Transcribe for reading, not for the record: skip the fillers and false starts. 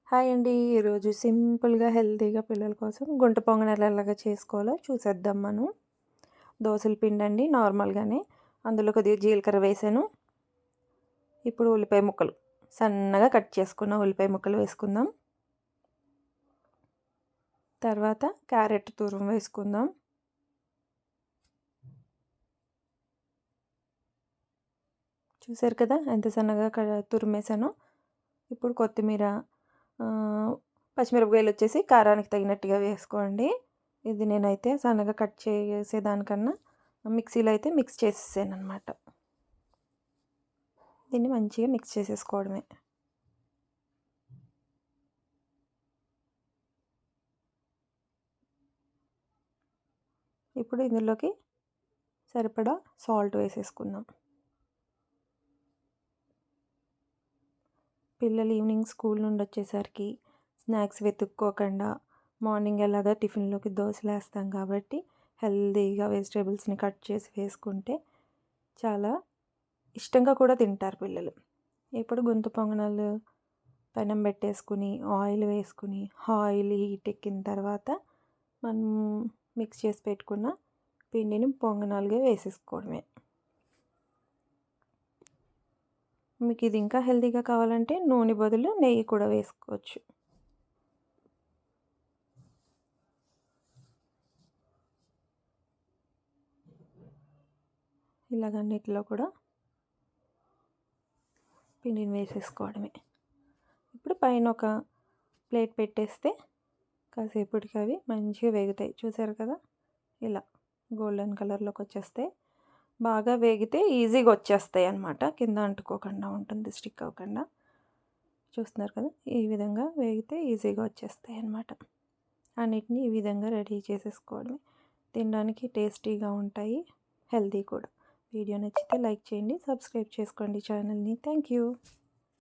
Hi అండి. ఈరోజు సింపుల్‌గా, హెల్తీగా పిల్లల కోసం గుంట పొంగనాలు ఎలాగా చేసుకోవాలో చూసేద్దాం మనం. దోసల పిండండి నార్మల్‌గానే. అందులో కొద్దిగా జీలకర్ర వేసాను. ఇప్పుడు ఉల్లిపాయ ముక్కలు సన్నగా కట్ చేసుకున్న ఉల్లిపాయ ముక్కలు వేసుకుందాం. తర్వాత క్యారెట్ తురుము వేసుకుందాం. చూసారు కదా ఎంత సన్నగా తురిమేసానో. ఇప్పుడు కొత్తిమీర, పచ్చిమిరపకాయలు వచ్చేసి కారానికి తగినట్టుగా వేసుకోండి. ఇది నేనైతే సన్నగా కట్ చేసేదానికన్నా మిక్సీలో అయితే మిక్స్ చేసేసాననమాట. దీన్ని మంచిగా మిక్స్ చేసేసుకోవడమే. ఇప్పుడు ఇందులోకి సరిపడా సాల్ట్ వేసేసుకుందాం. పిల్లలు ఈవినింగ్ స్కూల్ నుండి వచ్చేసరికి స్నాక్స్ వెతుక్కోకుండా మార్నింగ్ ఎలాగా టిఫిన్లోకి దోశలు వేస్తాం కాబట్టి హెల్తీగా వెజిటేబుల్స్ని కట్ చేసి వేసుకుంటే చాలా ఇష్టంగా కూడా తింటారు పిల్లలు. ఇప్పుడు గుంత పొంగనాలు పెనం పెట్టేసుకుని ఆయిల్ వేసుకుని ఆయిల్ హీట్ ఎక్కిన తర్వాత మనం మిక్స్ చేసి పెట్టుకున్న పిండిని పొంగనాలుగా వేసేసుకోవడమే. మీకు ఇది ఇంకా హెల్తీగా కావాలంటే నూనె బదులు నెయ్యి కూడా వేసుకోవచ్చు. ఇలాగన్నిటిలో కూడా పిండిని వేసేసుకోవడమే. ఇప్పుడు పైన ఒక ప్లేట్ పెట్టేస్తే కాసేపటికి అవి మంచిగా వేగుతాయి. చూసారు కదా ఇలా గోల్డెన్ కలర్లోకి వచ్చేస్తాయి. బాగా వేగితే ఈజీగా వచ్చేస్తాయి అన్నమాట. కింద అంటుకోకుండా ఉంటుంది, స్టిక్ అవ్వకుండా. చూస్తున్నారు కదా ఈ విధంగా వేగితే ఈజీగా వచ్చేస్తాయి అన్నమాట. అన్నిటినీ ఈ విధంగా రెడీ చేసేసుకోవడమే. తినడానికి టేస్టీగా ఉంటాయి, హెల్తీ కూడా. వీడియో నచ్చితే లైక్ చేయండి, సబ్స్క్రైబ్ చేసుకోండి ఛానల్ని. Thank you.